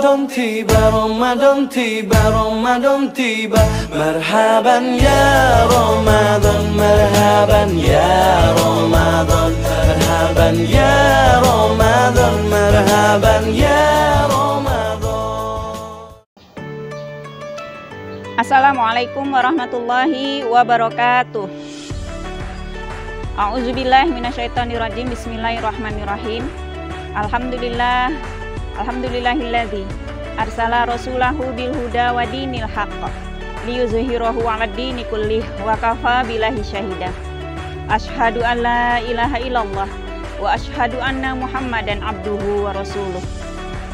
Ramadan tiba, Ramadan tiba, Ramadan tiba. Marhaban ya Ramadan, marhaban ya Ramadan, marhaban ya Ramadan, marhaban ya Ramadan. Assalamualaikum warahmatullahi wabarakatuh. A'udzubillahi minasyaitonirrajim. Bismillahirrahmanirrahim. Alhamdulillah, alhamdulillahilladzi arsala rasulahu bil huda wa dinil haqq liyuzhirahu 'alad dini kullih wa kafa billahi syahida. Asyhadu an la ilaha illallah wa asyhadu anna Muhammadan abduhu wa rasuluh.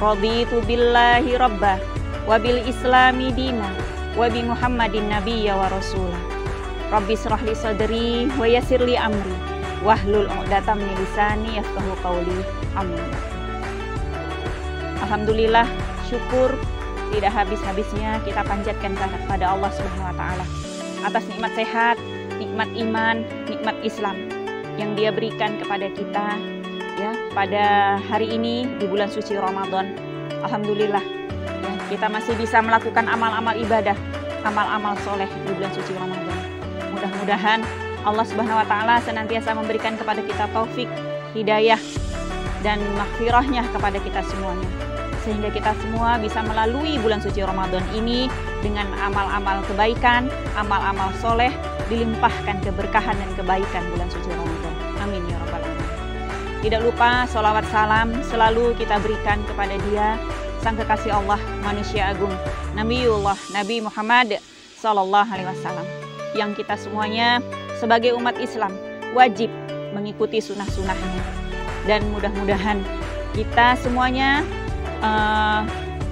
Raditu billahi rabbah wa bil islami dina wa bi Muhammadin nabiyya wa rasulah. Rabbi shrah li sadri wa yassir li amri wahlul 'uqdatam min lisani yafqahu qawli. Amin. Alhamdulillah, syukur tidak habis-habisnya kita panjatkan kepada Allah Subhanahu wa taala atas nikmat sehat, nikmat iman, nikmat Islam yang Dia berikan kepada kita ya pada hari ini di bulan suci Ramadan. Alhamdulillah ya, kita masih bisa melakukan amal-amal ibadah, amal-amal soleh di bulan suci Ramadan. Mudah-mudahan Allah Subhanahu wa taala senantiasa memberikan kepada kita taufik, hidayah dan maghfirahnya kepada kita semuanya, sehingga kita semua bisa melalui bulan suci Ramadan ini dengan amal-amal kebaikan, amal-amal soleh, dilimpahkan keberkahan dan kebaikan bulan suci Ramadan. Amin ya rabbal alamin. Tidak lupa sholawat salam selalu kita berikan kepada Dia, sang kekasih Allah, manusia agung, Nabiullah Nabi Muhammad sallallahu alaihi wasallam, yang kita semuanya sebagai umat Islam wajib mengikuti sunnah-sunnahnya. Dan mudah-mudahan kita semuanya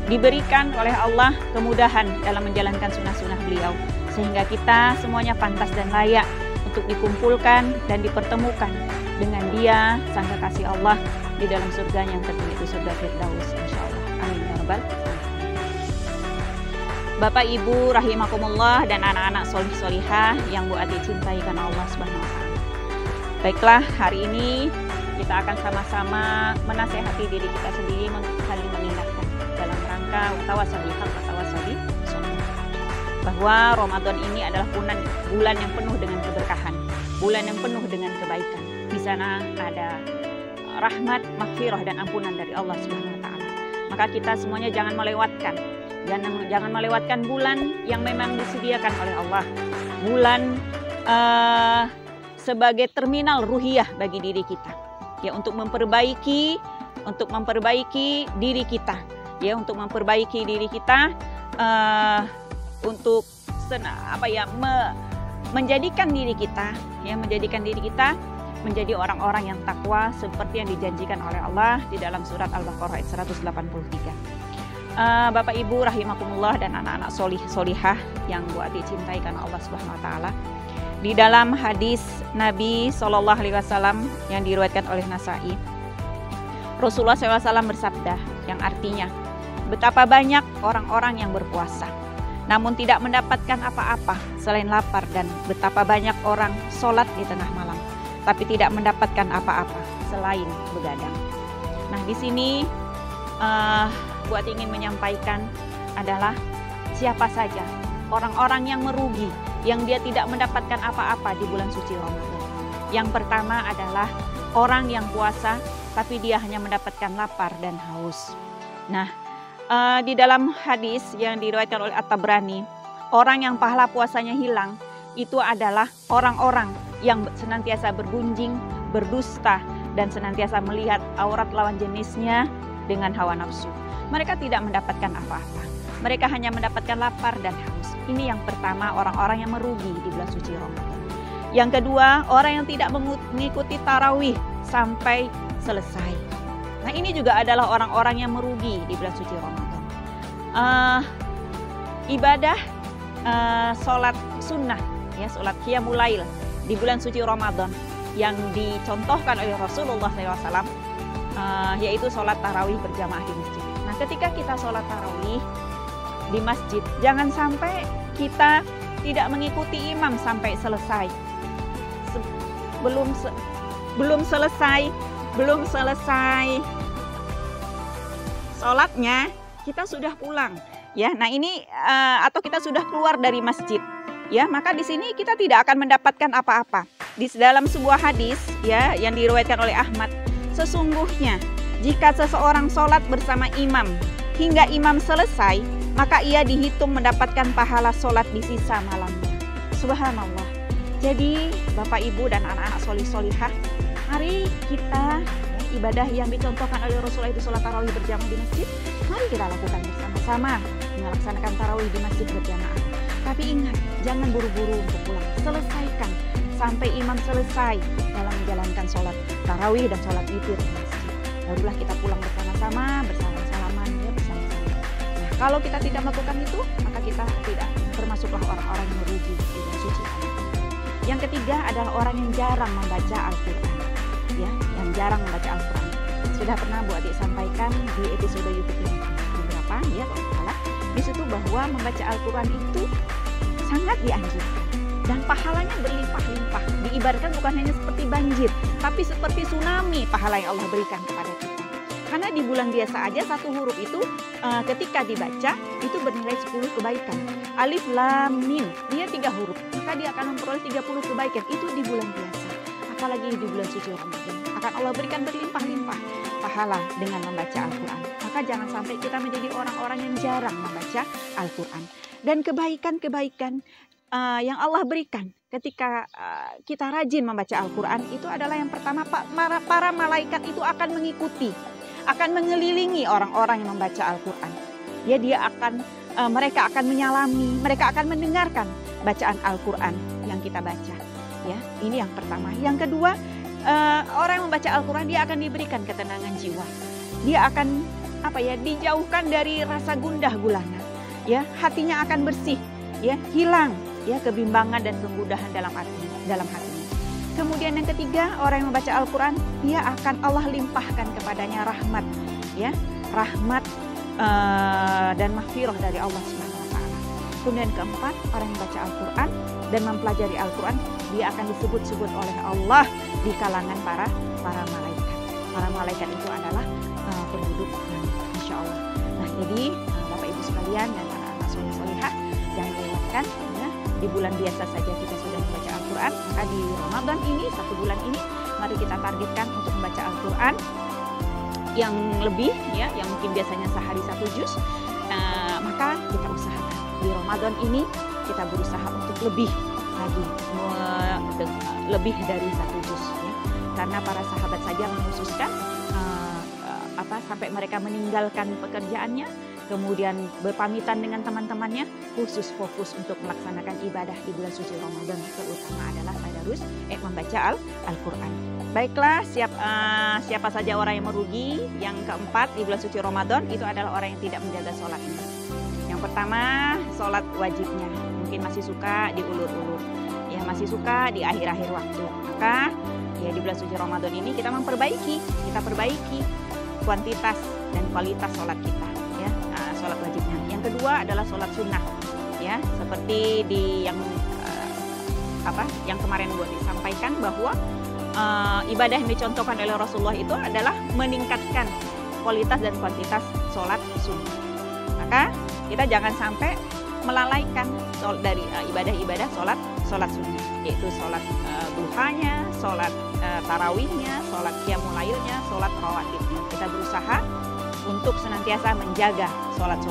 diberikan oleh Allah kemudahan dalam menjalankan sunnah-sunnah beliau, sehingga kita semuanya pantas dan layak untuk dikumpulkan dan dipertemukan dengan Dia, sang kekasih Allah, di dalam surganya yang tertinggi, itu surga Firdaus, insyaallah. Amin ya rabbal alamin. Bapak Ibu rahimakumullah dan anak-anak solih-solihah yang Bu Ati cintai karena Allah Subhanahu wa taala. Baiklah, hari ini kita akan sama-sama menasehati diri kita sendiri untuk saling mengingatkan dalam rangka tawassul bil haq wa tawassul bis sunnah, bahwa Ramadan ini adalah bulan yang penuh dengan keberkahan, bulan yang penuh dengan kebaikan. Di sana ada rahmat, maghfirah dan ampunan dari Allah Subhanahu wa taala. Maka kita semuanya jangan melewatkan bulan yang memang disediakan oleh Allah. Bulan sebagai terminal ruhiyah bagi diri kita. Ya, untuk memperbaiki diri kita, ya, untuk memperbaiki diri kita, untuk menjadikan diri kita menjadi orang-orang yang takwa seperti yang dijanjikan oleh Allah di dalam surat Al-Baqarah ayat 183. Bapak Ibu rahimakumullah dan anak-anak solihah yang Bu Ati cintai karena Allah Subhanahu wa taala. Di dalam hadis Nabi Shallallahu alaihi wasallam yang diriwayatkan oleh Nasai, Rasulullah SAW bersabda, yang artinya, betapa banyak orang-orang yang berpuasa namun tidak mendapatkan apa-apa selain lapar, dan betapa banyak orang sholat di tengah malam tapi tidak mendapatkan apa-apa selain begadang. Nah, di sini Bu Ati ingin menyampaikan adalah siapa saja orang-orang yang merugi, yang dia tidak mendapatkan apa-apa di bulan suci Ramadan. Yang pertama adalah orang yang puasa tapi dia hanya mendapatkan lapar dan haus. Nah, di dalam hadis yang diriwayatkan oleh At-Tabrani, orang yang pahala puasanya hilang itu adalah orang-orang yang senantiasa bergunjing, berdusta, dan senantiasa melihat aurat lawan jenisnya dengan hawa nafsu. Mereka tidak mendapatkan apa-apa. Mereka hanya mendapatkan lapar dan haus. Ini yang pertama, orang-orang yang merugi di bulan suci Ramadan. Yang kedua, orang yang tidak mengikuti tarawih sampai selesai. Nah, ini juga adalah orang-orang yang merugi di bulan suci Ramadan. Ibadah sholat sunnah, ya, sholat qiyamul lail di bulan suci Ramadan yang dicontohkan oleh Rasulullah SAW, yaitu sholat tarawih berjamaah di masjid. Nah, ketika kita sholat tarawih di masjid, jangan sampai kita tidak mengikuti imam sampai selesai. Belum selesai sholatnya, kita sudah pulang, ya. Nah ini atau kita sudah keluar dari masjid, ya. Maka di sini kita tidak akan mendapatkan apa-apa. Di dalam sebuah hadis, ya, yang diriwayatkan oleh Ahmad, sesungguhnya jika seseorang sholat bersama imam hingga imam selesai, maka ia dihitung mendapatkan pahala sholat di sisa malamnya. Subhanallah. Jadi Bapak Ibu dan anak-anak solih-solihah, mari kita ibadah yang dicontohkan oleh Rasulullah itu sholat tarawih berjamaah di masjid. Mari kita lakukan bersama-sama melaksanakan tarawih di masjid berjamaah. Tapi ingat, jangan buru-buru untuk pulang. Selesaikan sampai imam selesai dalam menjalankan sholat tarawih dan sholat witir di masjid. Barulah kita pulang bersama-sama, bersama-salaman, ya, bersama-sama. Nah, kalau kita tidak melakukan itu, maka kita tidak termasuklah orang-orang yang merugi di bulan suci. Yang ketiga adalah orang yang jarang membaca Al-Quran, ya, yang jarang membaca Al-Quran. Sudah pernah Bu Adik sampaikan di episode YouTube yang beberapa, ya, kalau salah, di situ bahwa membaca Al-Quran itu sangat dianjurkan dan pahalanya berlimpah-limpah. Diibaratkan bukan hanya seperti banjir, tapi seperti tsunami pahala yang Allah berikan kepada kita. Karena di bulan biasa aja satu huruf itu ketika dibaca itu bernilai 10 kebaikan. Alif Lam Mim, dia 3 huruf, maka dia akan memperoleh 30 kebaikan. Itu di bulan biasa. Apalagi di bulan suci Ramadan, akan Allah berikan berlimpah-limpah pahala dengan membaca Al-Quran. Maka jangan sampai kita menjadi orang-orang yang jarang membaca Al-Quran. Dan kebaikan-kebaikan yang Allah berikan ketika kita rajin membaca Al-Quran itu adalah yang pertama, para malaikat itu akan mengikuti, akan mengelilingi orang-orang yang membaca Al-Quran. Ya, mereka akan menyalami, mereka akan mendengarkan bacaan Al-Quran yang kita baca. Ya, ini yang pertama. Yang kedua, orang yang membaca Al-Quran dia akan diberikan ketenangan jiwa. Dia akan dijauhkan dari rasa gundah gulana. Ya, hatinya akan bersih, ya, hilang, ya, kebimbangan dan kemudahan dalam hatinya. Kemudian yang ketiga, orang yang membaca Al-Quran, dia akan Allah limpahkan kepadanya rahmat, ya, rahmat dan mahfirah dari Allah SWT. Kemudian keempat, orang yang membaca Al-Quran dan mempelajari Al-Quran, dia akan disebut-sebut oleh Allah di kalangan para malaikat. Para malaikat itu adalah penduduk langit, insya Allah. Nah, jadi Bapak Ibu sekalian dan anak-anak soleh-solehah, jangan lewatkan, ya. Di bulan biasa saja kita sudah membaca Al-Quran, maka di Ramadan ini, 1 bulan ini, mari kita targetkan untuk membaca Al-Quran yang lebih, ya, yang mungkin biasanya sehari 1 juz, maka kita usahakan di Ramadan ini kita berusaha untuk lebih lagi, lebih dari 1 juz, ya. Karena para sahabat saja mengkhususkan sampai mereka meninggalkan pekerjaannya, kemudian berpamitan dengan teman-temannya, khusus fokus untuk melaksanakan ibadah di bulan suci Ramadan, terutama adalah tadarus membaca Al-Quran. Baiklah, siapa saja orang yang merugi? Yang keempat, di bulan suci Ramadan itu adalah orang yang tidak menjaga sholatnya. Yang pertama, sholat wajibnya mungkin masih suka diulur-ulur, ya, masih suka di akhir-akhir waktu. Maka ya di bulan suci Ramadan ini kita perbaiki kuantitas dan kualitas sholat kita, ya, sholat wajibnya. Yang kedua adalah sholat sunnah, ya, seperti yang kemarin buat disampaikan bahwa ibadah yang dicontohkan oleh Rasulullah itu adalah meningkatkan kualitas dan kuantitas sholat sunnah. Maka kita jangan sampai melalaikan dari ibadah-ibadah sholat sunnah, yaitu sholat duhanya, sholat tarawihnya, sholat qiyamul lailnya, sholat rawatibnya. Kita berusaha untuk senantiasa menjaga sholat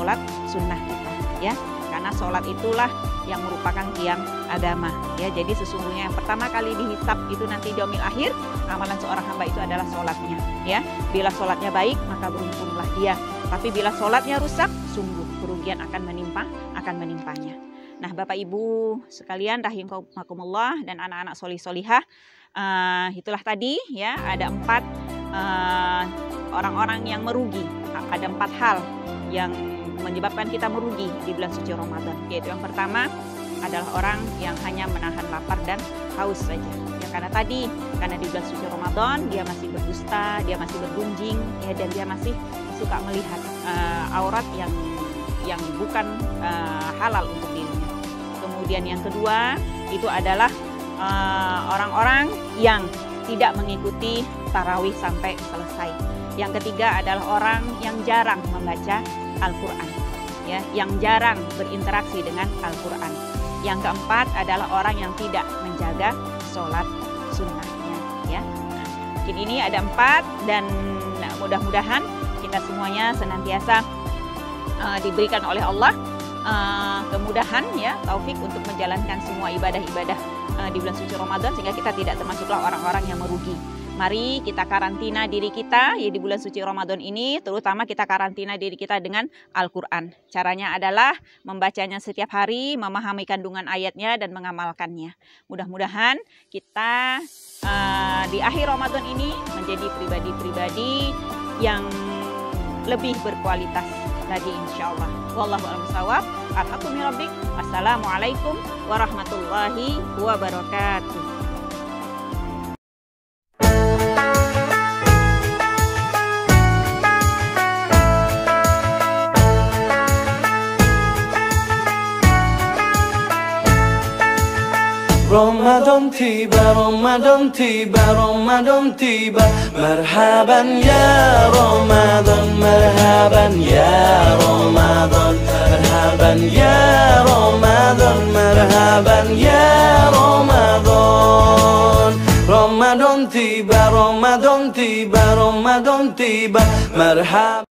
sunnah kita, ya, karena sholat itulah yang merupakan tiang agama, ya. Jadi sesungguhnya yang pertama kali dihisab itu nanti di yaumil akhir, amalan seorang hamba itu adalah sholatnya, ya. Bila sholatnya baik maka beruntunglah dia, tapi bila sholatnya rusak, sungguh kerugian akan menimpanya. Nah, Bapak Ibu sekalian rahimakumullah dan anak-anak solih-solihah, itulah tadi, ya, ada 4 orang-orang yang merugi. Ada 4 hal yang menyebabkan kita merugi di bulan suci Ramadan, yaitu yang pertama adalah orang yang hanya menahan lapar dan haus saja, ya, karena di bulan suci Ramadan dia masih berdusta, dia masih bergunjing, ya, dan dia masih suka melihat aurat yang bukan halal untuk dirinya. Kemudian yang kedua itu adalah orang-orang yang tidak mengikuti tarawih sampai selesai. Yang ketiga adalah orang yang jarang membaca Al-Quran, ya, yang jarang berinteraksi dengan Al-Quran. Yang keempat adalah orang yang tidak menjaga sholat sunnahnya, ya. Nah, mungkin ini ada 4 dan mudah-mudahan kita semuanya senantiasa diberikan oleh Allah kemudahan, ya, taufik untuk menjalankan semua ibadah-ibadah di bulan suci Ramadan, sehingga kita tidak termasuklah orang-orang yang merugi. Mari kita karantina diri kita ya di bulan suci Ramadan ini, terutama kita karantina diri kita dengan Al-Quran. Caranya adalah membacanya setiap hari, memahami kandungan ayatnya dan mengamalkannya. Mudah-mudahan kita di akhir Ramadan ini menjadi pribadi-pribadi yang lebih berkualitas lagi, insya Allah. Wallahu a'lam bishawab. Alhamdulillah. Wassalamualaikum warahmatullahi wabarakatuh. Ramadan tiba, Ramadan tiba, Ramadan tiba. Marhaban ya Ramadan, marhaban ya Ramadan, marhaban ya Ramadan, marhaban ya Ramadan. Ramadan tiba, Ramadan tiba, Ramadan tiba. Marhaban.